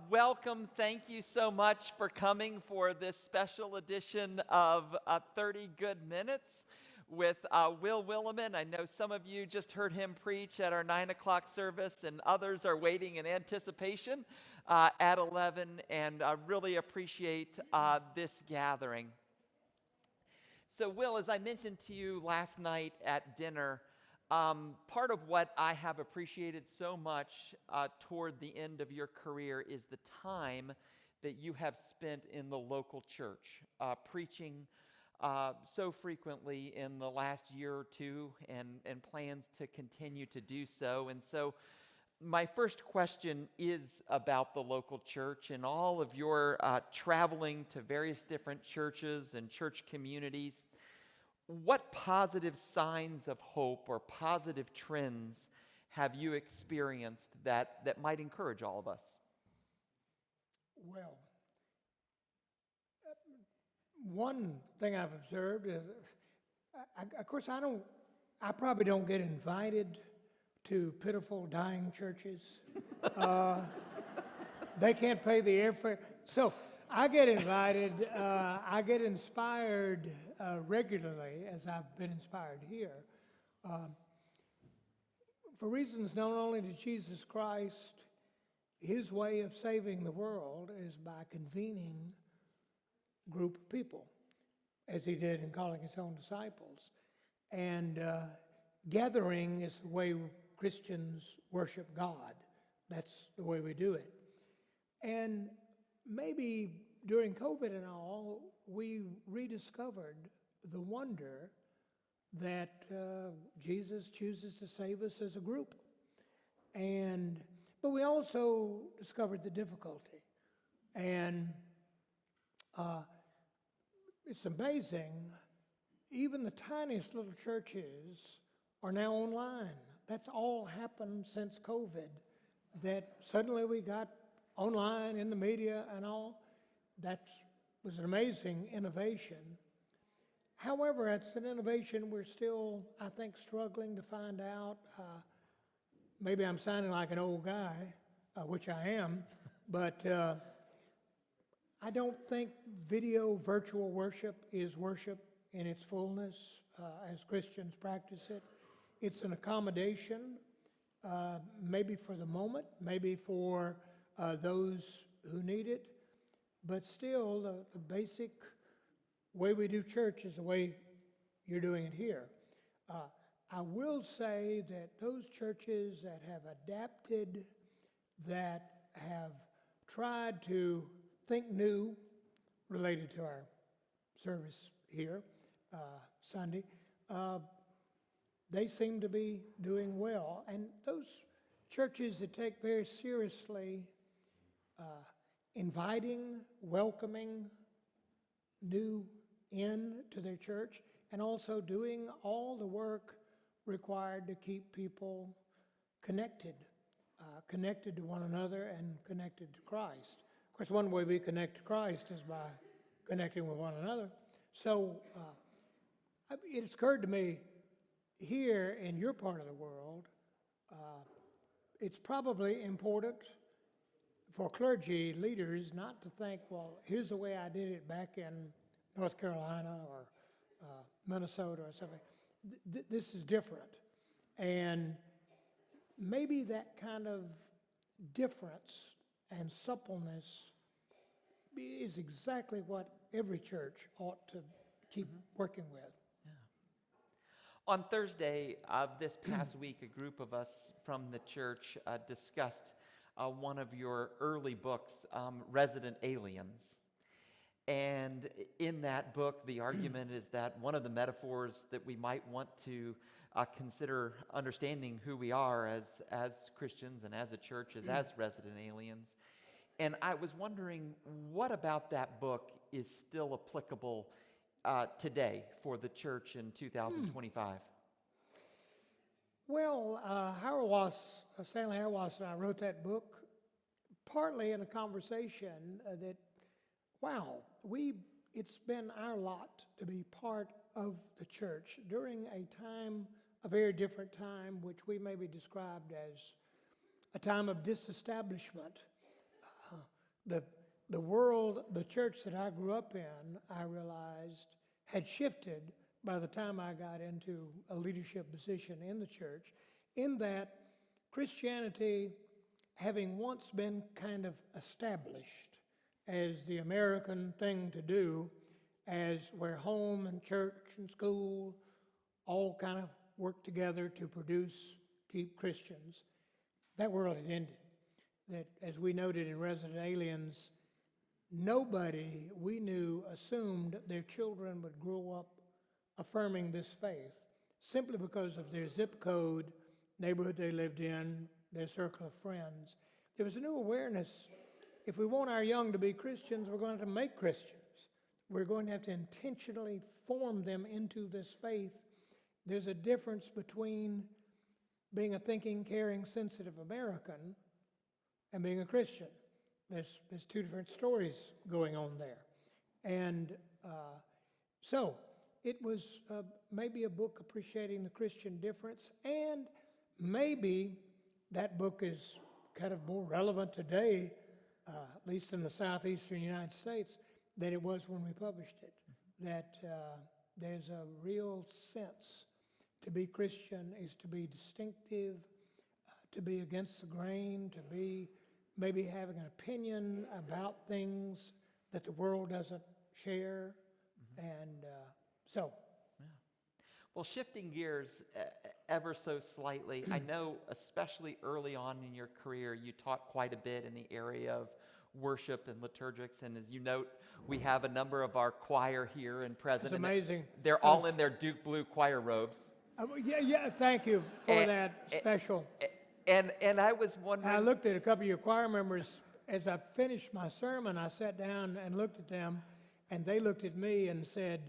Welcome. Thank you so much for coming for this special edition of 30 Good Minutes with Will Willimon. I know some of you just heard him preach at our 9 o'clock service, and others are waiting in anticipation at 11, and I really appreciate this gathering. So, Will, as I mentioned to you last night at dinner, part of what I have appreciated so much toward the end of your career is the time that you have spent in the local church, preaching so frequently in the last year or two, and plans to continue to do so. And so my first question is about the local church and all of your traveling to various different churches and church communities. What positive signs of hope or positive trends have you experienced that might encourage all of us? Well, one thing I've observed is, of course, I probably don't get invited to pitiful, dying churches. They can't pay the airfare. So I get invited, I get inspired regularly, as I've been inspired here, for reasons known only to Jesus Christ. His way of saving the world is by convening a group of people, as he did in calling his own disciples. And gathering is the way Christians worship God. That's the way we do it. And maybe during COVID and all, we rediscovered the wonder that Jesus chooses to save us as a group. But we also discovered the difficulty. And it's amazing, even the tiniest little churches are now online. That's all happened since COVID, that suddenly we got online in the media and all. That was an amazing innovation. However, it's an innovation we're still, I think, struggling to find out. Maybe I'm sounding like an old guy, which I am, but I don't think video virtual worship is worship in its fullness as Christians practice it. It's an accommodation, maybe for the moment, maybe for those who need it, but still the basic way we do church is the way you're doing it here. I will say that those churches that have adapted, that have tried to think new related to our service here Sunday, they seem to be doing well. And those churches that take very seriously inviting, welcoming new into their church, and also doing all the work required to keep people connected to one another and connected to Christ. Of course, one way we connect to Christ is by connecting with one another. So it's occurred to me here in your part of the world, it's probably important for clergy leaders not to think, well, here's the way I did it back in North Carolina or Minnesota or something. This is different. And maybe that kind of difference and suppleness is exactly what every church ought to keep working with. Yeah. On Thursday of this past week, a group of us from the church discussed one of your early books, Resident Aliens. And in that book, the argument is that one of the metaphors that we might want to consider understanding who we are as Christians and as a church is as resident aliens. And I was wondering, what about that book is still applicable today for the church in 2025? Well, Stanley Hauerwas and I wrote that book partly in a conversation that, wow, it's been our lot to be part of the church during a very different time, which we maybe described as a time of disestablishment. the world, the church that I grew up in, I realized had shifted by the time I got into a leadership position in the church, in that Christianity, having once been kind of established as the American thing to do, as where home and church and school all kind of work together to keep Christians, that world had ended. That, as we noted in Resident Aliens, nobody we knew assumed their children would grow up affirming this faith simply because of their zip code, neighborhood they lived in, their circle of friends. There was a new awareness. If we want our young to be Christians, we're going to have to make Christians. We're going to have to intentionally form them into this faith. There's a difference between being a thinking, caring, sensitive American and being a Christian. There's two different stories going on there. And so it was maybe a book appreciating the Christian difference, and maybe that book is kind of more relevant today, at least in the southeastern United States, than it was when we published it. That there's a real sense to be Christian is to be distinctive, to be against the grain, to be maybe having an opinion about things that the world doesn't share. And so. Yeah. Well, shifting gears ever so slightly, I know especially early on in your career, you taught quite a bit in the area of worship and liturgics, and as you note, we have a number of our choir here and present. It's amazing. They're all in their Duke Blue choir robes. Yeah, thank you for that special. And I was wondering. I looked at a couple of your choir members as I finished my sermon. I sat down and looked at them, and they looked at me and said,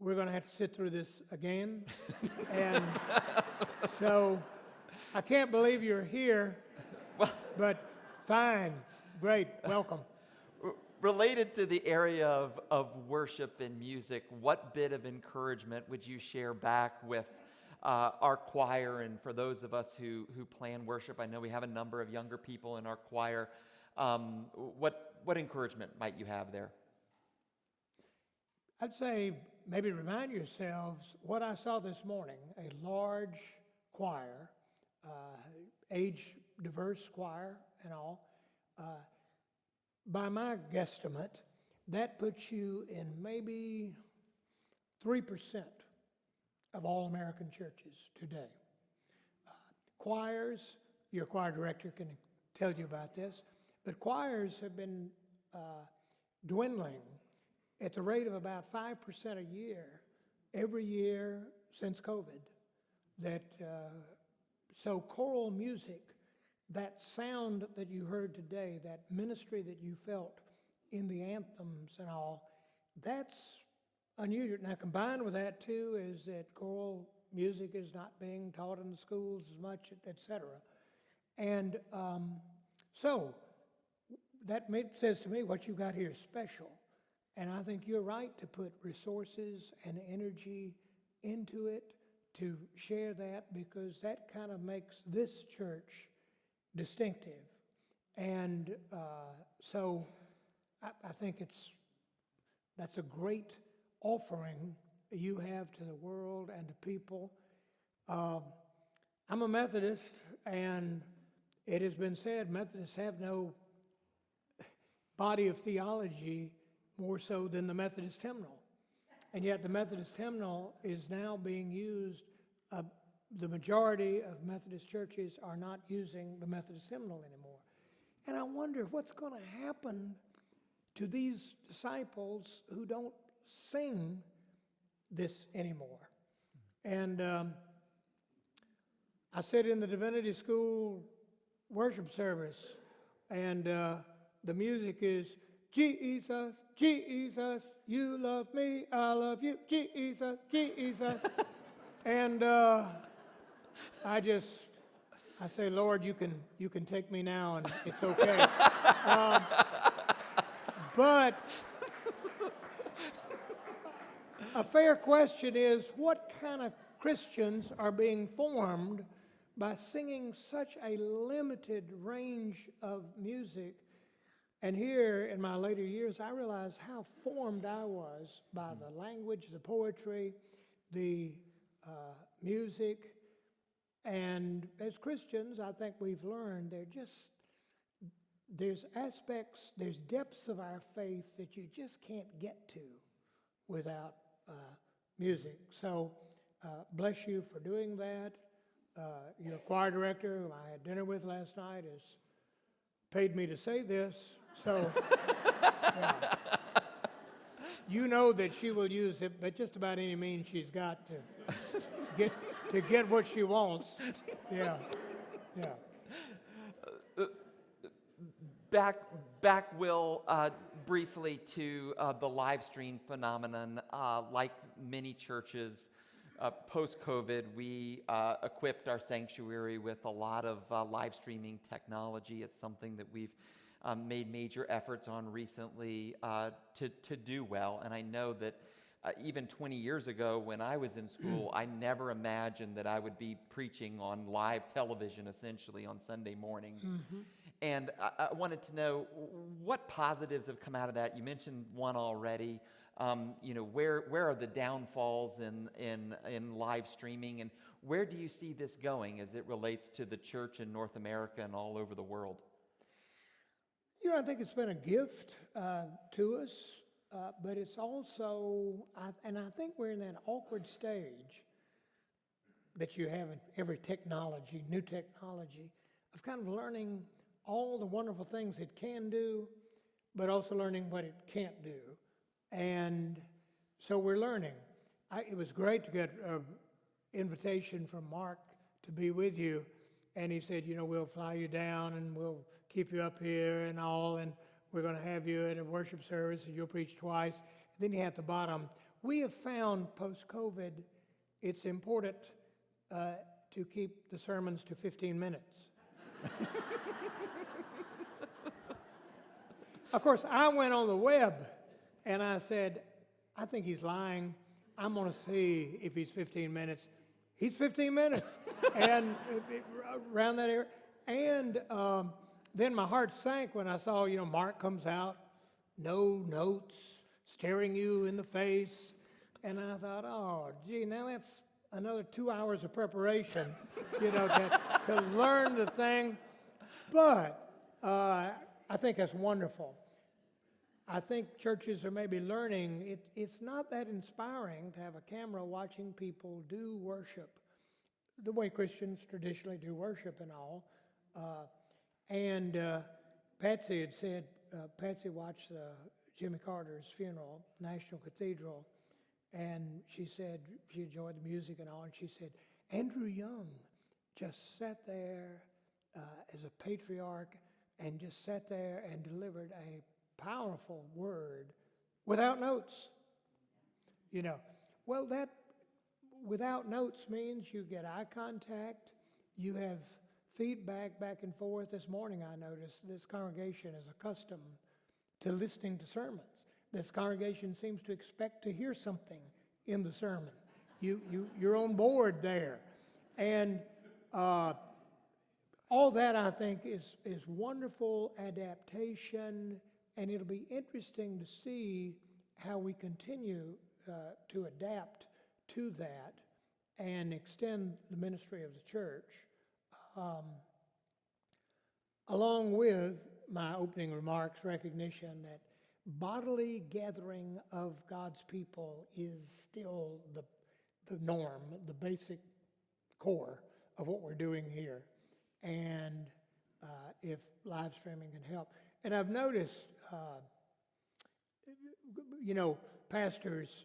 "We're going to have to sit through this again." And so I can't believe you're here, but fine, great, welcome. Related to the area of worship and music, what bit of encouragement would you share back with our choir and for those of us who plan worship? I know we have a number of younger people in our choir. What encouragement might you have there? I'd say maybe remind yourselves what I saw this morning, a large choir, age-diverse choir and all. By my guesstimate, that puts you in maybe 3% of all American churches today. Choirs, your choir director can tell you about this, but choirs have been dwindling at the rate of about 5% a year, every year since COVID. So choral music, that sound that you heard today, that ministry that you felt in the anthems and all, that's unusual. Now, combined with that, too, is that choral music is not being taught in the schools as much, et cetera. And so that says to me what you got here is special. And I think you're right to put resources and energy into it, to share that, because that kind of makes this church distinctive. And so I think that's a great offering you have to the world and to people. I'm a Methodist, and it has been said Methodists have no body of theology more so than the Methodist hymnal. And yet the Methodist hymnal is now being used. The majority of Methodist churches are not using the Methodist hymnal anymore. And I wonder what's going to happen to these disciples who don't sing this anymore. And I sit in the Divinity School worship service, and the music is, Jesus, Jesus, you love me, I love you, Jesus, Jesus. And I say, Lord, you can take me now, and it's okay. But a fair question is, what kind of Christians are being formed by singing such a limited range of music? And here in my later years, I realized how formed I was by the language, the poetry, the music. And as Christians, I think we've learned there's aspects, there's depths of our faith that you just can't get to without music. So bless you for doing that. Your choir director, who I had dinner with last night, has paid me to say this. So yeah. You know that she will use it, but just about any means she's got to get what she wants. Yeah, yeah. Back, Will, briefly to the live stream phenomenon. Like many churches, post-COVID, we equipped our sanctuary with a lot of live streaming technology. It's something that we've made major efforts on recently to do well. And I know that even 20 years ago when I was in school, I never imagined that I would be preaching on live television, essentially, on Sunday mornings. Mm-hmm. And I wanted to know what positives have come out of that. You mentioned one already. Where are the downfalls in live streaming, and where do you see this going as it relates to the church in North America and all over the world? I think it's been a gift to us, but it's also, and I think we're in that awkward stage that you have in every technology, new technology, of kind of learning all the wonderful things it can do, but also learning what it can't do. And so we're learning. It was great to get an invitation from Mark to be with you. And he said, we'll fly you down and we'll keep you up here and all. And we're going to have you at a worship service and you'll preach twice. And then you have the bottom. We have found post-COVID, it's important to keep the sermons to 15 minutes. Of course, I went on the web and I said, I think he's lying. I'm going to see if he's 15 minutes. He's 15 minutes. And around that area. And then my heart sank when I saw, Mark comes out, no notes, staring you in the face. And I thought, oh, gee, now that's another 2 hours of preparation, to learn the thing. But I think that's wonderful. I think churches are maybe learning it's not that inspiring to have a camera watching people do worship the way Christians traditionally do worship and all. And Patsy had said, Patsy watched Jimmy Carter's funeral, National Cathedral, and she said she enjoyed the music and all, and she said, Andrew Young just sat there as a patriarch and just sat there and delivered a powerful word without notes. Well, that without notes means you get eye contact, you have feedback back and forth. This morning I noticed this congregation is accustomed to listening to sermons. This congregation seems to expect to hear something in the sermon. You're on board there. And all that, I think, is wonderful adaptation, and it'll be interesting to see how we continue to adapt to that and extend the ministry of the church. Along with my opening remarks, recognition that bodily gathering of God's people is still the norm, the basic core of what we're doing here. And if live streaming can help. And I've noticed, pastors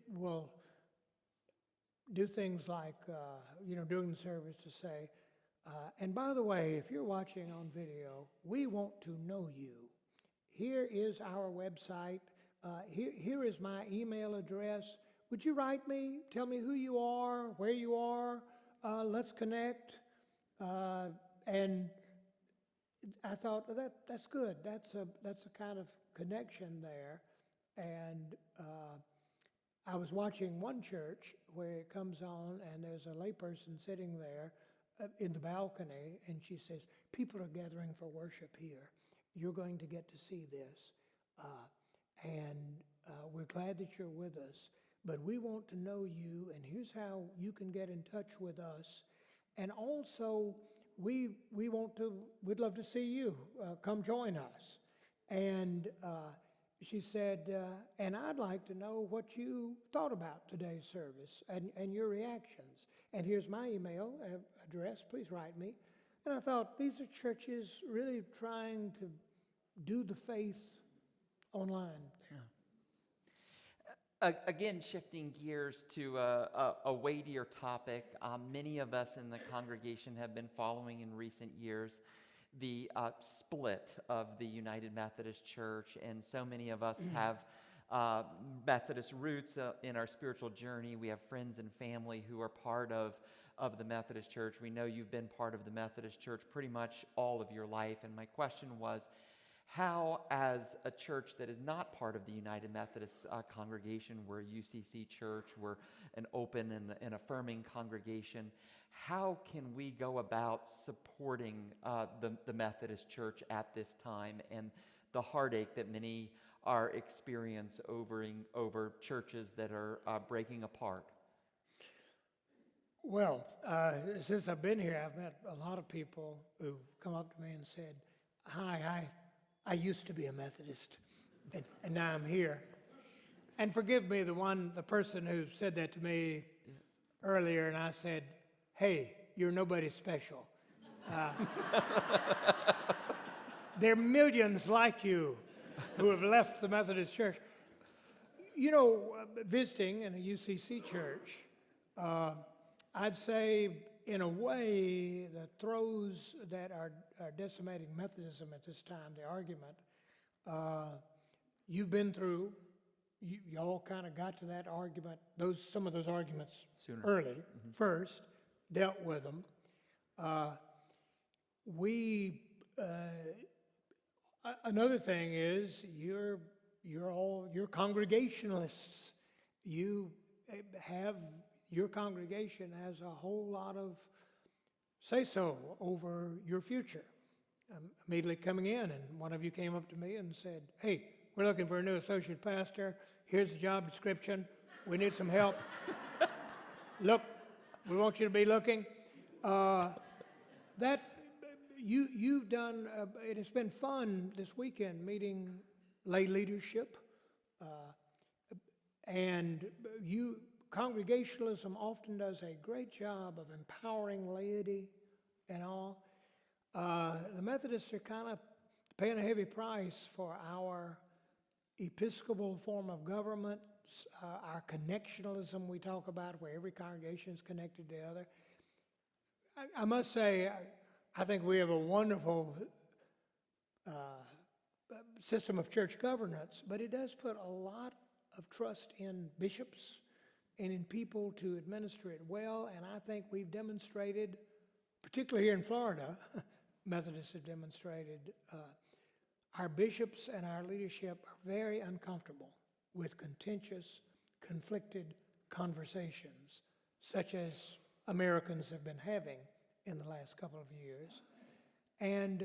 will do things like, during the service to say, and by the way, if you're watching on video, we want to know you. Here is our website. Here is my email address. Would you write me? Tell me who you are, where you are. Let's connect. And I thought that's good. That's a kind of connection there. And I was watching one church where it comes on and there's a layperson sitting there in the balcony, and she says, people are gathering for worship here. you're going to get to see this. And we're glad that you're with us. But we want to know you, and here's how you can get in touch with us. And also, we'd love to see you. Come join us. And she said, and I'd like to know what you thought about today's service and your reactions. And here's my email address. Please write me. And I thought, these are churches really trying to do the faith online. Again, shifting gears to a weightier topic, many of us in the congregation have been following in recent years the split of the United Methodist Church, and so many of us have Methodist roots in our spiritual journey. We have friends and family who are part of the Methodist Church. We know you've been part of the Methodist Church pretty much all of your life, and my question was, how, as a church that is not part of the United Methodist congregation, we're a UCC church, we're an open and affirming congregation, how can we go about supporting the Methodist Church at this time and the heartache that many are experiencing over churches that are breaking apart? Well, since I've been here, I've met a lot of people who come up to me and said, hi, I used to be a Methodist, and now I'm here. And forgive me, the person who said that to me earlier, and I said, hey, you're nobody special. There are millions like you who have left the Methodist Church. You know, visiting in a UCC church, I'd say, in a way, the throes that are decimating Methodism at this time, the argument, you've been through, y'all kind of got to that argument, some of those arguments Sooner. Early, first, dealt with them. Another thing is, you're Congregationalists. Your congregation has a whole lot of say-so over your future. Immediately coming in, and one of you came up to me and said, hey, we're looking for a new associate pastor. Here's the job description. We need some help. Look, we want you to be looking. You've done, it has been fun this weekend meeting lay leadership. And Congregationalism often does a great job of empowering laity and all. The Methodists are kind of paying a heavy price for our Episcopal form of government, our connectionalism we talk about, where every congregation is connected to the other. I must say, I think we have a wonderful system of church governance, but it does put a lot of trust in bishops and in people to administer it well, and I think we've demonstrated, particularly here in Florida, Methodists have demonstrated, our bishops and our leadership are very uncomfortable with contentious, conflicted conversations, such as Americans have been having in the last couple of years. And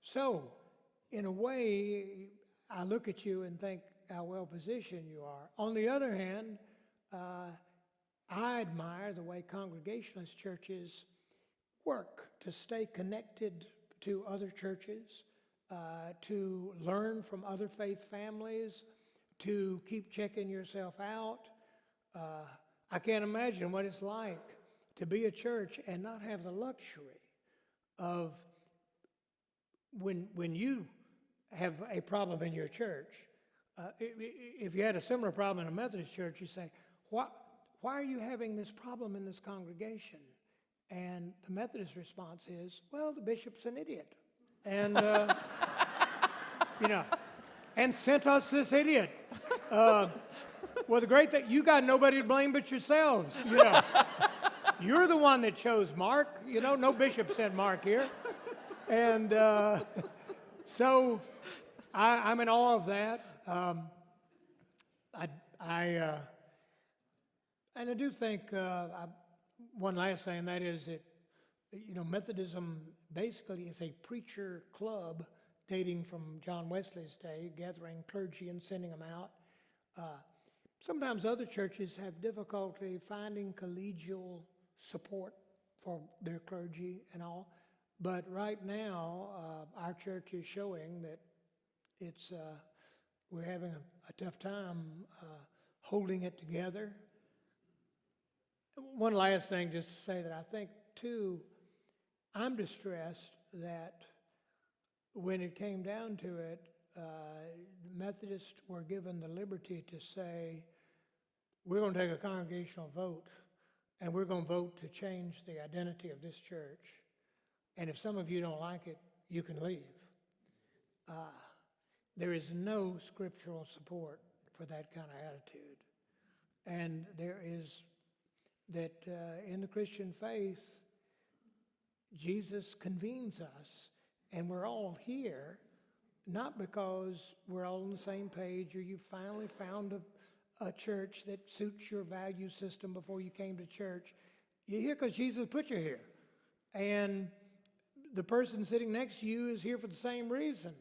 so, in a way, I look at you and think how well positioned you are. On the other hand, I admire the way Congregationalist churches work to stay connected to other churches, to learn from other faith families, to keep checking yourself out. I can't imagine what it's like to be a church and not have the luxury of when you have a problem in your church. If you had a similar problem in a Methodist church, you say, why are you having this problem in this congregation? And the Methodist response is, well, the bishop's an idiot. And, and sent us this idiot. Well, the great thing, you got nobody to blame but yourselves. You're the one that chose Mark. No bishop sent Mark here. And so I'm in awe of that. And I do think one last thing, and that is that Methodism basically is a preacher club dating from John Wesley's day, gathering clergy and sending them out. Sometimes other churches have difficulty finding collegial support for their clergy and all. But right now, our church is showing that we're having a tough time holding it together. One last thing, just to say that I think, too, I'm distressed that when it came down to it, Methodists were given the liberty to say, we're going to take a congregational vote, and we're going to vote to change the identity of this church. And if some of you don't like it, you can leave. There is no scriptural support for that kind of attitude. And there is that in the Christian faith, Jesus convenes us, and we're all here, not because we're all on the same page or you finally found a church that suits your value system before you came to church. You're here because Jesus put you here. And the person sitting next to you is here for the same reason.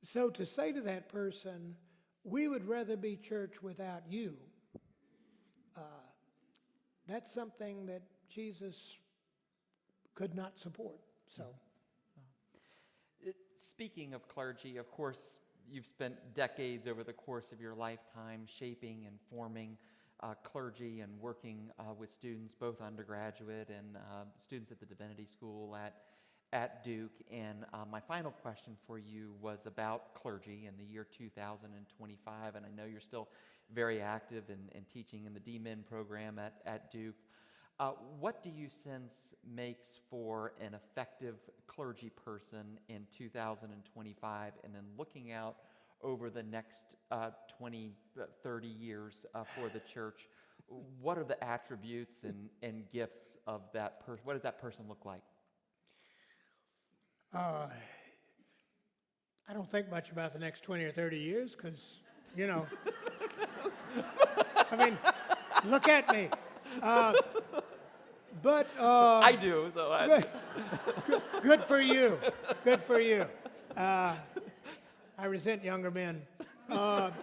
So to say to that person, we would rather be church without you, that's something that Jesus could not support. So, speaking of clergy, of course, you've spent decades over the course of your lifetime shaping and forming clergy and working with students, both undergraduate and students at the Divinity School at Duke. And my final question for you was about clergy in the year 2025, and I know you're still very active in teaching in the D-Min program at Duke. What do you sense makes for an effective clergy person in 2025, and then looking out over the next 20, 30 years for the church, what are the attributes and gifts of that person? What does that person look like? I don't think much about the next 20 or 30 years because, I mean, look at me. But I do, so good for you. Good for you. I resent younger men. Not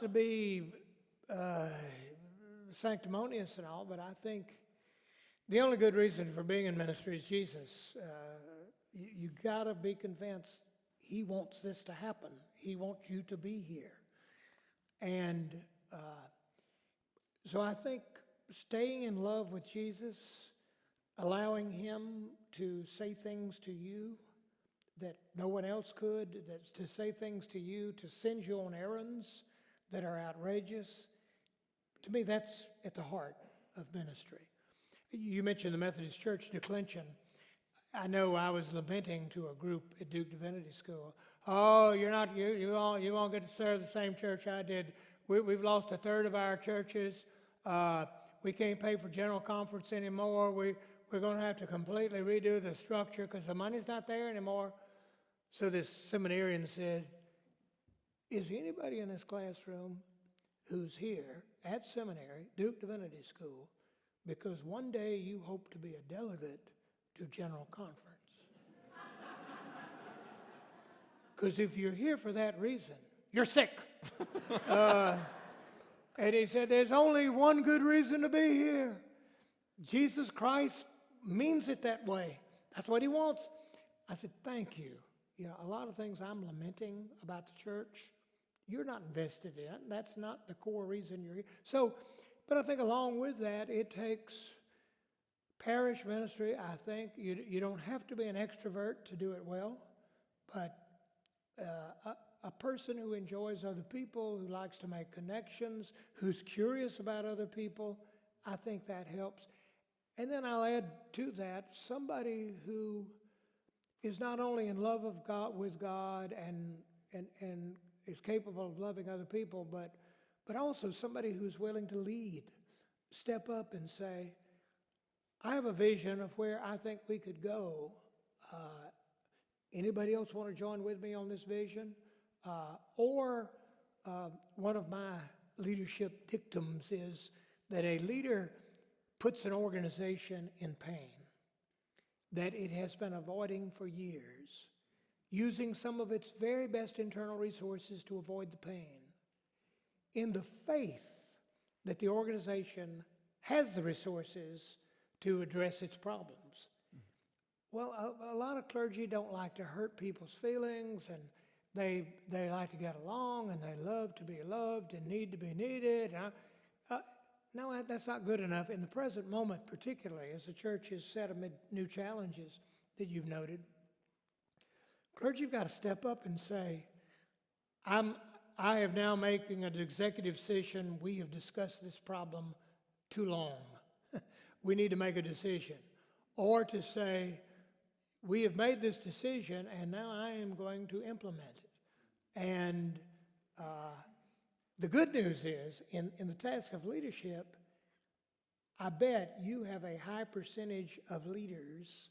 to be sanctimonious and all, but I think the only good reason for being in ministry is Jesus. You gotta be convinced He wants this to happen. He wants you to be here. And so I think staying in love with Jesus, allowing Him to say things to you that no one else could, to say things to you, to send you on errands that are outrageous, to me that's at the heart of ministry. You mentioned the Methodist Church declension. I know I was lamenting to a group at Duke Divinity School. Oh, you won't get to serve the same church I did. We've lost a third of our churches. We can't pay for general conference anymore. We're going to have to completely redo the structure because the money's not there anymore. So this seminarian said, is anybody in this classroom who's here at seminary, Duke Divinity School, because one day you hope to be a delegate to General Conference? Because if you're here for that reason, you're sick. And he said, there's only one good reason to be here. Jesus Christ means it that way. That's what He wants. I said, thank you. A lot of things I'm lamenting about the church, you're not invested in. That's not the core reason you're here. So, but I think along with that, it takes parish ministry. I think you don't have to be an extrovert to do it well, but a person who enjoys other people, who likes to make connections, who's curious about other people, I think that helps. And then I'll add to that somebody who is not only in love of God with God and is capable of loving other people, but also somebody who's willing to lead, step up and say, I have a vision of where I think we could go. Anybody else want to join with me on this vision? Or one of my leadership dictums is that a leader puts an organization in pain. that it has been avoiding for years, using some of its very best internal resources to avoid the pain, in the faith that the organization has the resources to address its problems. Well, a lot of clergy don't like to hurt people's feelings, and they like to get along, and they love to be loved and need to be needed. No, that's not good enough. In the present moment, particularly, as the church is set amid new challenges that you've noted, clergy have got to step up and say, I have now making an executive decision. We have discussed this problem too long. We need to make a decision. Or to say, we have made this decision and now I am going to implement it. And the good news is, in the task of leadership, I bet you have a high percentage of leaders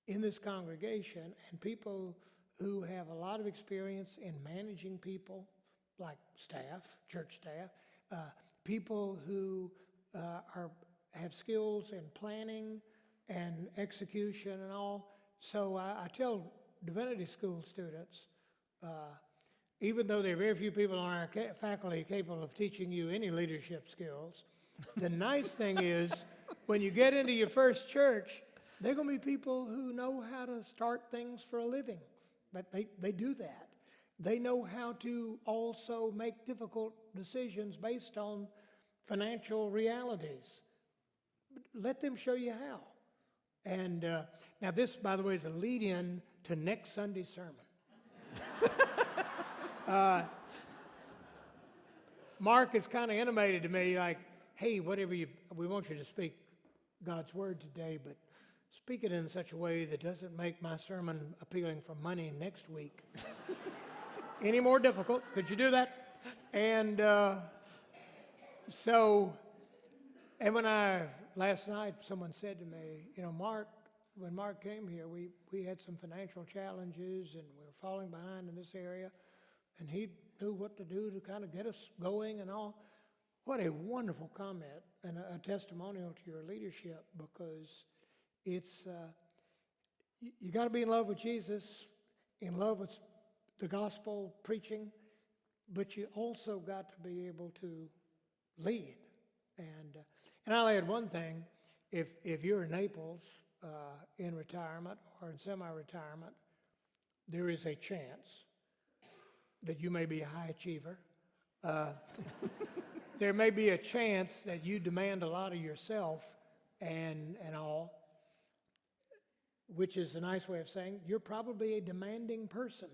in this congregation and people who have a lot of experience in managing people, like staff, church staff, people who have skills in planning and execution and all. So I tell divinity school students, even though there are very few people on our faculty capable of teaching you any leadership skills, the nice thing is when you get into your first church, they're going to be people who know how to start things for a living. But they do that. They know how to also make difficult decisions based on financial realities. Let them show you how. And now this, by the way, is a lead-in to next Sunday's sermon. Mark is kind of intimated to me like, hey, we want you to speak God's word today, but speak it in such a way that doesn't make my sermon appealing for money next week. Any more difficult? Could you do that? And last night someone said to me, when Mark came here, we had some financial challenges and we were falling behind in this area, and he knew what to do to kind of get us going and all. What a wonderful comment and a testimonial to your leadership, because it's, you got to be in love with Jesus, in love with the gospel preaching, but you also got to be able to lead. And I'll add one thing: if you're in Naples in retirement or in semi-retirement, there is a chance that you may be a high achiever. There may be a chance that you demand a lot of yourself and all, which is a nice way of saying you're probably a demanding person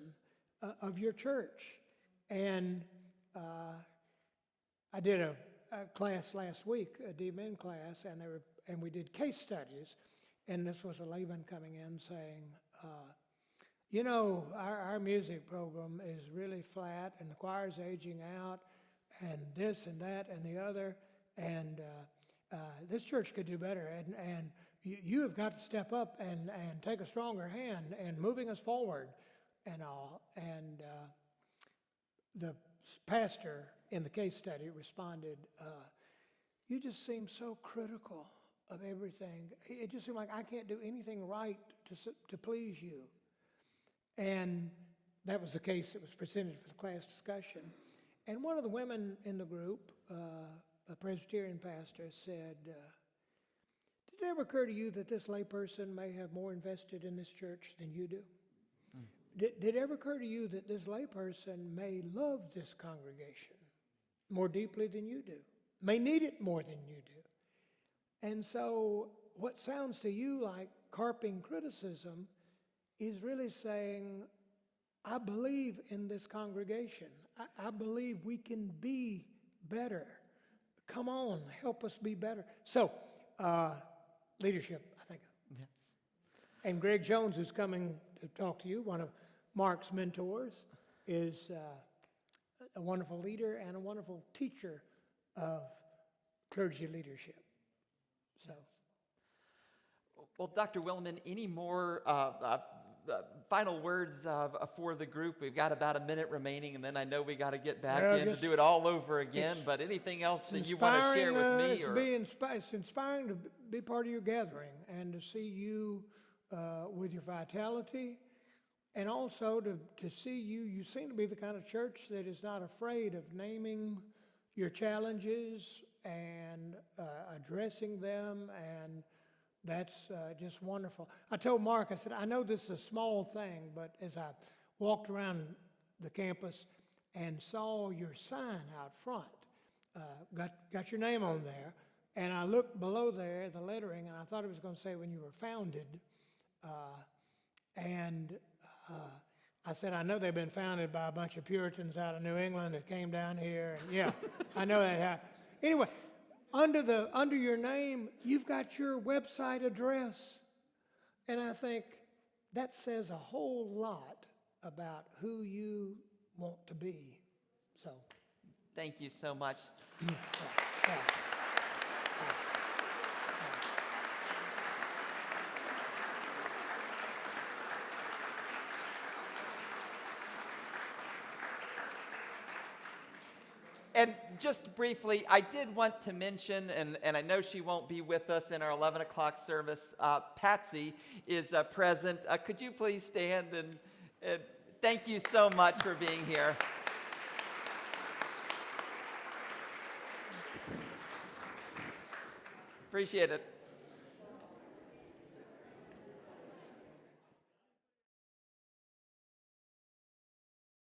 of your church. And I did a class last week, a DMN class, and we did case studies. And this was a layman coming in saying, our music program is really flat, and the choir's aging out, and this and that and the other, and this church could do better. And you have got to step up and take a stronger hand in moving us forward and all. And the pastor in the case study responded, you just seem so critical of everything. It just seemed like I can't do anything right to please you. And that was the case that was presented for the class discussion. And one of the women in the group, a Presbyterian pastor, said, did it ever occur to you that this layperson may have more invested in this church than you do? Did it ever occur to you that this layperson may love this congregation more deeply than you do, may need it more than you do? And so what sounds to you like carping criticism is really saying, I believe in this congregation. I believe we can be better. Come on, help us be better. So, leadership, I think. Yes. And Greg Jones, who's coming to talk to you, one of Mark's mentors, is a wonderful leader and a wonderful teacher of clergy leadership. So, well, Dr. Willimon, any more final words for the group? We've got about a minute remaining, and then I know we got to get back in to do it all over again. But anything else that you want to share with me? It's inspiring to be part of your gathering and to see you with your vitality, and also to see you. You seem to be the kind of church that is not afraid of naming your challenges and addressing them, and that's just wonderful. I told Mark, I said, I know this is a small thing, but as I walked around the campus and saw your sign out front, got your name on there, and I looked below there, the lettering, and I thought it was going to say when you were founded, and I said, I know they've been founded by a bunch of Puritans out of New England that came down here, and yeah, I know that happened. Anyway, under your name, you've got your website address, and I think that says a whole lot about who you want to be. So, Thank you so much. yeah, yeah. And just briefly, I did want to mention, and I know she won't be with us in our 11 o'clock service, Patsy is present. Could you please stand and thank you so much for being here. Appreciate it.